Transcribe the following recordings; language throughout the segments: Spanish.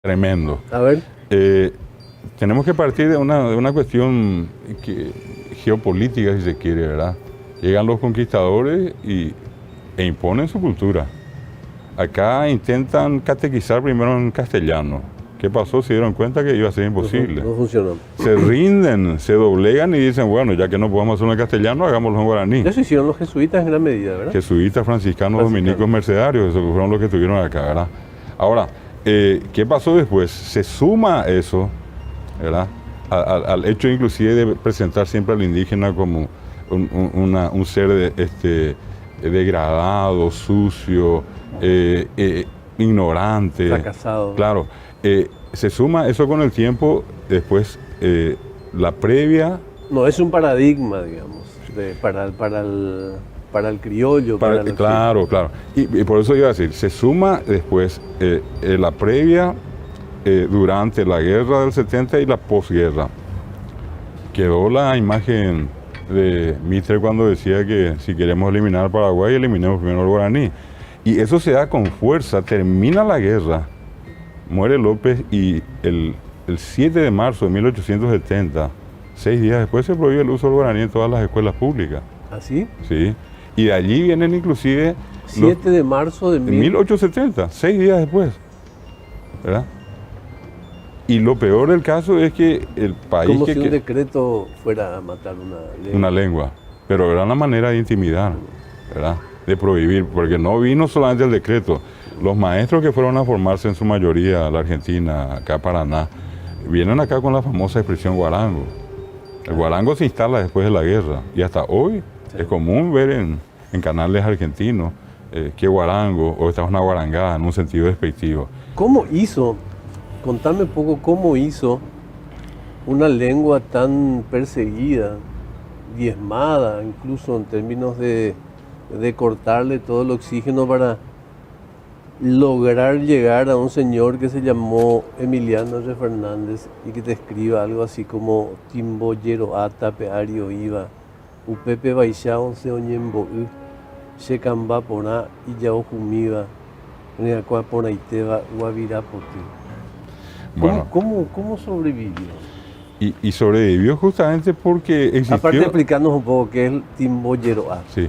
Tremendo. A ver. Tenemos que partir de una cuestión geopolítica, si se quiere, ¿verdad? Llegan los conquistadores e imponen su cultura. Acá intentan catequizar primero en castellano. ¿Qué pasó? Se dieron cuenta que iba a ser imposible. No funcionó. Se rinden, se doblegan y dicen, bueno, ya que no podemos hacerlo en castellano, hagámoslo en guaraní. Eso hicieron los jesuitas en gran medida, ¿verdad? Jesuitas, franciscanos, dominicos, mercedarios, esos fueron los que estuvieron acá, ¿verdad? Ahora, ¿qué pasó después? Se suma eso, ¿verdad? Al hecho inclusive de presentar siempre al indígena como un ser degradado, sucio, ignorante. Fracasado. Claro. Se suma eso con el tiempo, después la previa. No, es un paradigma, digamos, para el criollo. Claro. Y por eso iba a decir, se suma después la previa durante la guerra del 70 y la posguerra. Quedó la imagen de Mitre cuando decía que si queremos eliminar al Paraguay, eliminemos primero al guaraní. Y eso se da con fuerza, termina la guerra, muere López y el 7 de marzo de 1870, 6 días después, se prohíbe el uso del guaraní en todas las escuelas públicas. ¿Ah, sí? Sí. Y de allí vienen inclusive... 7 de marzo de 1870, 6 días después, ¿verdad? Y lo peor del caso es que el país... Como si un decreto fuera a matar una lengua. Pero era una manera de intimidar, ¿verdad? De prohibir, porque no vino solamente el decreto. Los maestros que fueron a formarse en su mayoría a la Argentina, acá a Paraná, vienen acá con la famosa expresión guarango. El guarango se instala después de la guerra y hasta hoy es común ver en canales argentinos que guarango o esta es una guarangada en un sentido despectivo. ¿Cómo hizo? Contame un poco cómo hizo una lengua tan perseguida, diezmada, incluso en términos de cortarle todo el oxígeno para lograr llegar a un señor que se llamó Emiliano R. Fernández y que te escriba algo así como Timboyero ata peario iba, upepe baixao se oñembo shekamba pona y yao jumiba, neacua pona iteba guavirapoti. Bueno, ¿Cómo sobrevivió? Y sobrevivió justamente porque existió... Aparte de explicarnos un poco qué es el Timboyero ata. Sí.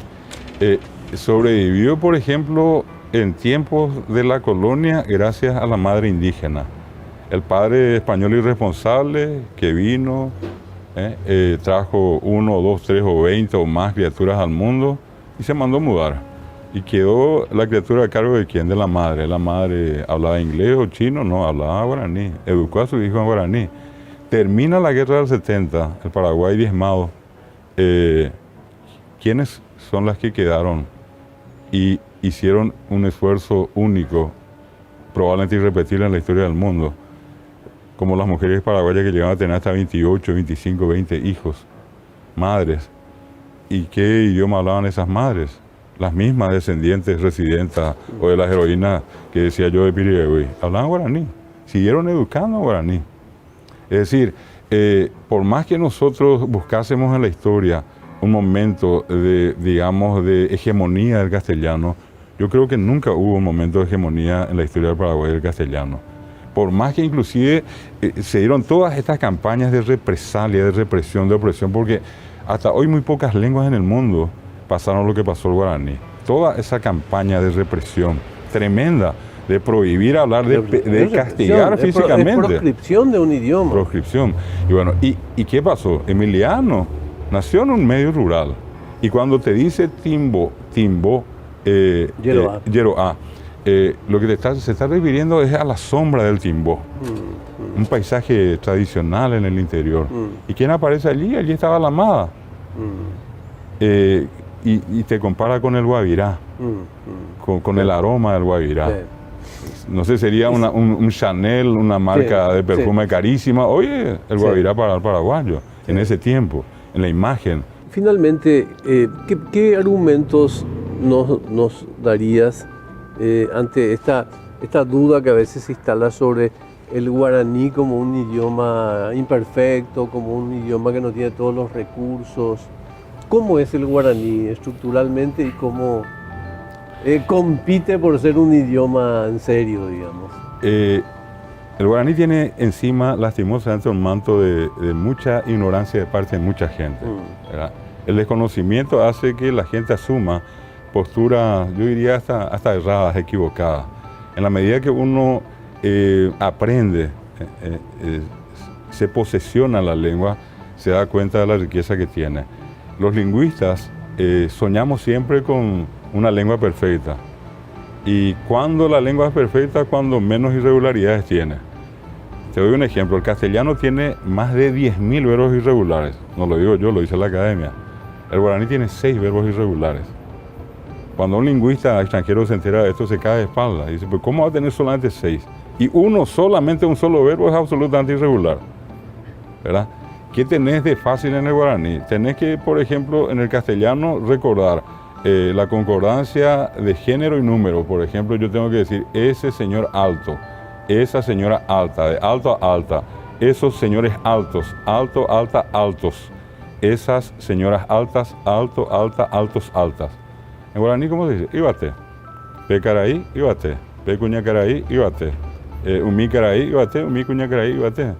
Sobrevivió, por ejemplo, en tiempos de la colonia gracias a la madre indígena. El padre español irresponsable que vino, trajo 1, 2, 3 o 20 o más criaturas al mundo y se mandó mudar. Y quedó la criatura a cargo de quién, de la madre. La madre hablaba inglés o chino, no, hablaba guaraní. Educó a su hijo en guaraní. Termina la guerra del 70, el Paraguay diezmado. ¿Quiénes son las que quedaron y hicieron un esfuerzo único, probablemente irrepetible en la historia del mundo? Como las mujeres paraguayas que llegaban a tener hasta 28, 25, 20 hijos, madres. ¿Y qué idioma hablaban esas madres? Las mismas descendientes residentas o de las heroínas que decía yo de Pirigüey, hablaban guaraní, siguieron educando guaraní. Es decir, por más que nosotros buscásemos en la historia un momento de, digamos, de hegemonía del castellano, yo creo que nunca hubo un momento de hegemonía en la historia del Paraguay del castellano. Por más que inclusive se dieron todas estas campañas de represalia, de represión, de opresión, porque hasta hoy muy pocas lenguas en el mundo pasaron lo que pasó el guaraní. Toda esa campaña de represión tremenda, de prohibir hablar, de castigar físicamente. Es proscripción de un idioma. Proscripción. Y bueno, ¿y qué pasó? Emiliano nació en un medio rural. Y cuando te dice Timbo, Yeroá, lo que se está refiriendo es a la sombra del Timbó. Un paisaje tradicional en el interior. ¿Y quién aparece allí? Allí estaba la amada. Y te compara con el guavirá, con el aroma del guavirá. Sí. No sé, sería un Chanel, una marca de perfume carísima. Oye, el guavirá para el paraguayo, en ese tiempo, en la imagen. Finalmente, ¿qué argumentos nos darías ante esta duda que a veces se instala sobre el guaraní como un idioma imperfecto, como un idioma que no tiene todos los recursos? ¿Cómo es el guaraní estructuralmente y cómo compite por ser un idioma en serio, digamos? El guaraní tiene encima, lastimosamente, un manto de mucha ignorancia de parte de mucha gente, ¿verdad? El desconocimiento hace que la gente asuma posturas, yo diría hasta erradas, equivocadas. En la medida que uno aprende, se posesiona la lengua, se da cuenta de la riqueza que tiene. Los lingüistas soñamos siempre con una lengua perfecta. Y cuando la lengua es perfecta, cuando menos irregularidades tiene. Te doy un ejemplo, el castellano tiene más de 10.000 verbos irregulares. No lo digo yo, lo dice la academia. El guaraní tiene 6 verbos irregulares. Cuando un lingüista extranjero se entera de esto, se cae de espalda. Y dice, pues ¿cómo va a tener solamente 6? Y solamente un solo verbo es absolutamente irregular, ¿verdad? ¿Qué tenés de fácil en el guaraní? Tenés que, por ejemplo, en el castellano recordar la concordancia de género y número. Por ejemplo, yo tengo que decir, ese señor alto, esa señora alta, de alto a alta, esos señores altos, alto, alta, altos, esas señoras altas, alto, alta, altos, altas. En guaraní, ¿cómo se dice? Ibate. Pe caraí, ibate. Pe cuña caraí, ibate. Umi caraí, ibate. Umi cuña caraí, ibate.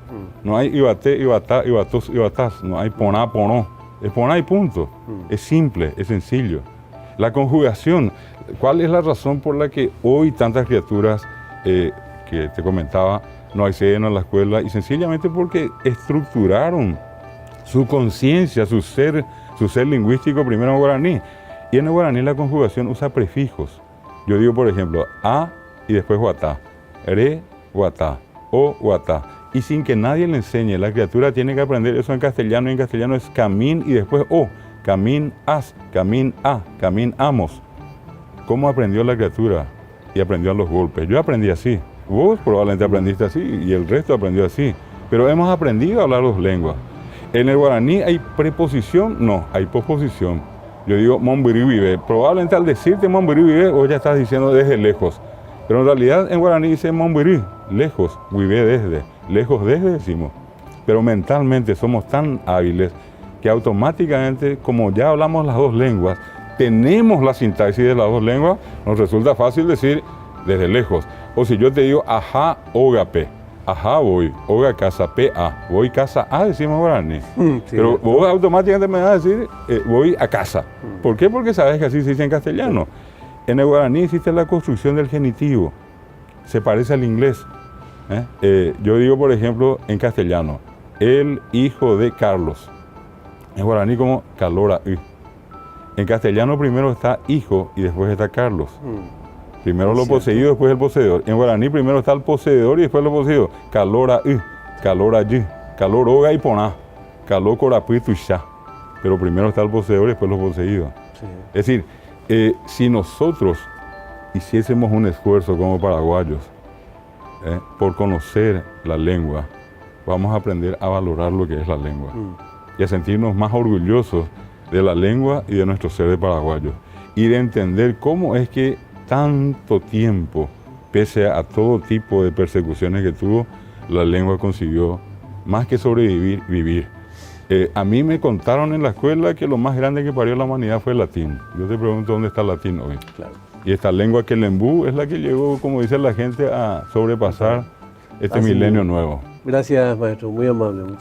No hay ibate, ibatá, ibatos, ibatás. No hay poná, ponó. Es poná y punto. Es simple, es sencillo. La conjugación. ¿Cuál es la razón por la que hoy tantas criaturas, que te comentaba, no acceden a la escuela? Y sencillamente porque estructuraron su conciencia, su ser lingüístico primero en guaraní. Y en el guaraní la conjugación usa prefijos. Yo digo, por ejemplo, a y después guatá, re, guatá, o, guatá. Y sin que nadie le enseñe, la criatura tiene que aprender eso en castellano. Y en castellano es camín y después o, camín as, camín a, camín amos. ¿Cómo aprendió la criatura? Y aprendió a los golpes. Yo aprendí así. Vos probablemente aprendiste así y el resto aprendió así. Pero hemos aprendido a hablar dos lenguas. En el guaraní hay preposición, no, hay posposición. Yo digo Monbiri vive. Probablemente al decirte Monbiri vive, vos ya estás diciendo desde lejos. Pero en realidad en guaraní dice Monbiri, lejos, vive desde. Lejos desde decimos. Pero mentalmente somos tan hábiles que automáticamente, como ya hablamos las dos lenguas, tenemos la sintaxis de las dos lenguas, nos resulta fácil decir desde lejos. O si yo te digo ajá, ogape. Ajá, voy, oga casa, PA, voy casa A, decimos guaraní. Sí, pero vos automáticamente me vas a decir, voy a casa. ¿Por qué? Porque sabes que así se dice en castellano. En el guaraní existe la construcción del genitivo, se parece al inglés. Yo digo, por ejemplo, en castellano, el hijo de Carlos. En guaraní como calora. En castellano primero está hijo y después está Carlos. Primero lo poseído, después el poseedor. En guaraní primero está el poseedor y después lo poseído. Calora calora calor oga y poná, calor corapitu ya. Pero primero está el poseedor y después los poseídos. Sí. Es decir, si nosotros hiciésemos un esfuerzo como paraguayos por conocer la lengua, vamos a aprender a valorar lo que es la lengua y a sentirnos más orgullosos de la lengua y de nuestro ser de paraguayos y de entender cómo es que tanto tiempo, pese a todo tipo de persecuciones que tuvo, la lengua consiguió más que sobrevivir, vivir. A mí me contaron en la escuela que lo más grande que parió la humanidad fue el latín. Yo te pregunto dónde está el latín hoy. Claro. Y esta lengua que el embú es la que llegó, como dice la gente, a sobrepasar este milenio nuevo. Gracias, maestro, muy amable.